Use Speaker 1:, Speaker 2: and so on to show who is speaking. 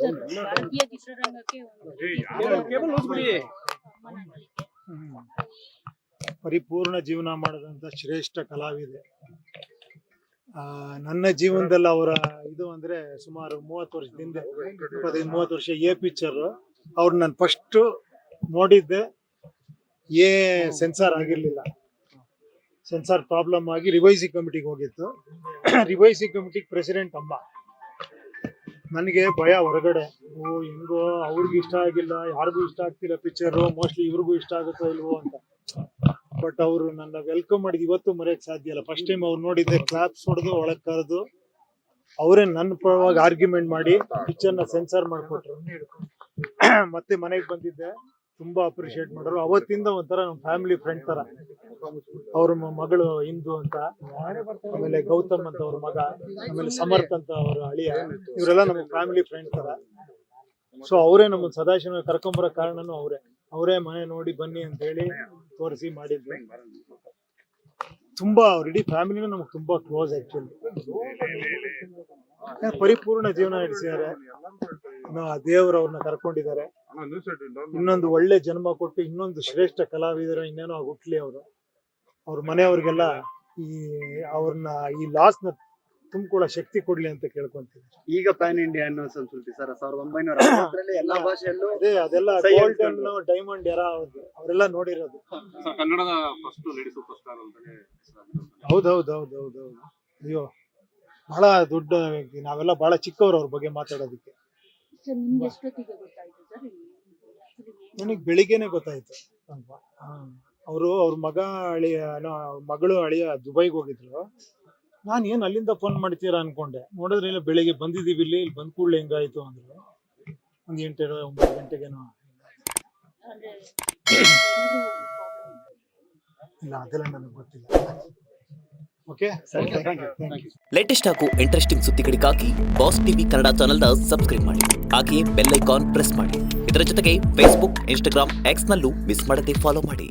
Speaker 1: Sir ಭಾರತೀಯ ಚಿತ್ರರಂಗಕ್ಕೆ
Speaker 2: ಪರಿಪೂರ್ಣ ಜೀವನ ಮಾಡಿದಂತ ಶ್ರೇಷ್ಠ ಕಲಾವಿದೆ. ನನ್ನ ಜೀವನದಲ್ಲಿ ಅವರ ಇದು ಅಂದ್ರೆ ಸುಮಾರು 30 ವರ್ಷದಿಂದ 25-30 ವರ್ಷ ಪಿಕ್ಚರ್ ಅವ್ರು ನಾನು ಫಸ್ಟ್ ನೋಡಿದ್ದೆ. ಸೆನ್ಸಾರ್ ಆಗಿರ್ಲಿಲ್ಲ, ಸೆನ್ಸಾರ್ ಪ್ರಾಬ್ಲಮ್ ಆಗಿ ರಿವೈಸಿ ಕಮಿಟಿಗೆ ಹೋಗಿತ್ತು. ರಿವೈಸಿ ಕಮಿಟಿಗೆ ಪ್ರೆಸಿಡೆಂಟ್ ಅಮ್ಮ. ನನಗೆ ಭಯ ಹೊರಗಡೆ, ಹೆಂಗೋ ಅವ್ರಿಗೂ ಇಷ್ಟ ಆಗಿಲ್ಲ, ಯಾರಿಗೂ ಇಷ್ಟ ಆಗ್ತಿಲ್ಲ ಪಿಕ್ಚರ್, ಮೋಸ್ಟ್ಲಿ ಇವ್ರಿಗೂ ಇಷ್ಟ ಆಗುತ್ತೋ ಇಲ್ವೋ ಅಂತ. ಬಟ್ ಅವರು ನನ್ನ ವೆಲ್ಕಮ್ ಮಾಡಿದ್ ಇವತ್ತು ಮರೆಯಕ್ ಸಾಧ್ಯ ಇಲ್ಲ. ಫಸ್ಟ್ ಟೈಮ್ ಅವ್ರು ನೋಡಿದ್ದೆ, ಕ್ಲಾಪ್ಸ್ ಹೊಡೆದು ಒಳಗ್ ಕರೆದು ಅವರೇ ನನ್ನ ಪರವಾಗಿ ಆರ್ಗ್ಯುಮೆಂಟ್ ಮಾಡಿ ಪಿಕ್ಚರ್ನ ಸೆನ್ಸಾರ್ ಮಾಡಿಕೊಟ್ರು. ಮತ್ತೆ ಮನೆಗೆ ಬಂದಿದ್ದೆ, ತುಂಬಾ ಅಪ್ರಿಶಿಯೇಟ್ ಮಾಡೋರು. ಅವತ್ತಿಂದ ಒಂಥರ ನಮ್ಮ ಫ್ಯಾಮಿಲಿ ಫ್ರೆಂಡ್ ತರ. ಅವ್ರ ಮಗಳು ಇಂದು ಅಂತ, ಆಮೇಲೆ ಗೌತಮ್ ಅಂತ ಅವ್ರ ಮಗ, ಆಮೇಲೆ ಸಮರ್ಥ್ ಅಂತ ಅವ್ರ ಅಳಿಯ, ಇವರೆಲ್ಲ ನಮ್ಮ ಫ್ಯಾಮಿಲಿ ಫ್ರೆಂಡ್ ತರ. ಸೊ ಅವರೇ ನಮ್ಮನ್ನು ಸದಾಶಿವ ಕರ್ಕೊಂಬರೋ ಕಾರಣನೂ ಅವರೇ ಮನೆ ನೋಡಿ ಬನ್ನಿ ಅಂತ ಹೇಳಿ ತೋರಿಸಿ ಮಾಡಿದ್ವಿ. ತುಂಬಾ ಅವ್ರ ಇಡೀ ಫ್ಯಾಮಿಲಿನೂ ನಮ್ಗೆ ತುಂಬಾ ಕ್ಲೋಸ್ ಆಕ್ಚುಲಿ. ಪರಿಪೂರ್ಣ ಜೀವನ ನಡೆಸಿದ್ದಾರೆ. ದೇವರು ಅವ್ರನ್ನ ಕರ್ಕೊಂಡಿದ್ದಾರೆ. ಇನ್ನೊಂದು ಒಳ್ಳೆ ಜನ್ಮ ಕೊಟ್ಟು ಇನ್ನೊಂದು ಶ್ರೇಷ್ಠ ಕಲಾವಿದರು ಇನ್ನೇನೋ ಹುಟ್ಲಿ ಅವ್ರ ಮನೆಯವ್ರಿಗೆಲ್ಲ ಅವ್ರನ್ನ ಈ ಲಾಸ್ ನ ತುಂಬಿಕೊಳ್ಳೋ ಶಕ್ತಿ ಕೊಡ್ಲಿ ಅಂತ ಕೇಳ್ಕೊಂತೀನಿ.
Speaker 3: ಈಗ ಪ್ಯಾನ್ ಇಂಡಿಯಾ ಅನ್ನೋ ಸಂಸ್ಕೃತಿ ಸರ್ 1960 ಎಲ್ಲಾ ಭಾಷೆಯಲ್ಲೂ
Speaker 2: ಅದೆಲ್ಲ ಗೋಲ್ಡನ್ ಡೈಮಂಡ್ ಎರಾ ಅವರೆಲ್ಲ ನೋಡಿರೋದು.
Speaker 4: ಕನ್ನಡದ ಫಸ್ಟ್ ಲೇಡಿ ಸೂಪರ್ ಸ್ಟಾರ್ ಅಂತಾನೆ.
Speaker 2: ಹೌದೌದೌದೌದೌದು. ಅಯ್ಯೋ, ಬಹಳ ದೊಡ್ಡ ವ್ಯಕ್ತಿ. ನಾವೆಲ್ಲ ಬಹಳ ಚಿಕ್ಕವರು ಅವ್ರ ಬಗ್ಗೆ ಮಾತಾಡೋದಕ್ಕೆ.
Speaker 1: ಸರ್ ನಿಮ್ಗೆ ಎಷ್ಟೊತ್ತಿಗೆ ಗೊತ್ತಾಯ್ತು ಸರ್?
Speaker 2: ನನಗೆ ಬೆಳಿಗ್ಗೆನೆ ಗೊತ್ತಾಯ್ತು. ಅವ್ರ ಮಗ ಅಳಿಯ ಮಗಳು ಅಳಿಯ ದುಬೈಗೆ ಹೋಗಿದ್ರು. ನಾನು ಏನ್ ಅಲ್ಲಿಂದ ಫೋನ್ ಮಾಡ್ತೀರಾ ಅನ್ಕೊಂಡೆ. ನೋಡಿದ್ರೆ ಇಲ್ಲ, ಬೆಳಿಗ್ಗೆ ಬಂದಿದ್ದೀವಿ, ಇಲ್ಲಿ ಬಂದ್ ಕೂಡಲೇ ಹೆಂಗಾಯ್ತು ಅಂದ್ರು. ಒಂದು 8-9 ಗಂಟೆಗೇನೋ. ಇಲ್ಲ, ಅದೆಲ್ಲ ನನಗೆ ಗೊತ್ತಿಲ್ಲ. Okay, thank you.
Speaker 5: ಲೇಟೆಸ್ಟ್ ಹಾಗೂ ಇಂಟ್ರೆಸ್ಟಿಂಗ್ ಸುದ್ದಿಗಳಿಗಾಗಿ ಬಾಸ್ ಟಿವಿ ಕನ್ನಡ ಚಾನೆಲ್ನ ಸಬ್ಸ್ಕ್ರೈಬ್ ಮಾಡಿ. ಹಾಗೆಯೇ ಬೆಲ್ ಐಕಾನ್ ಪ್ರೆಸ್ ಮಾಡಿ. ಇದರ ಜೊತೆಗೆ ಫೇಸ್ಬುಕ್, ಇನ್ಸ್ಟಾಗ್ರಾಮ್, ಎಕ್ಸ್ ನಲ್ಲೂ ಮಿಸ್ ಮಾಡದೆ ಫಾಲೋ ಮಾಡಿ.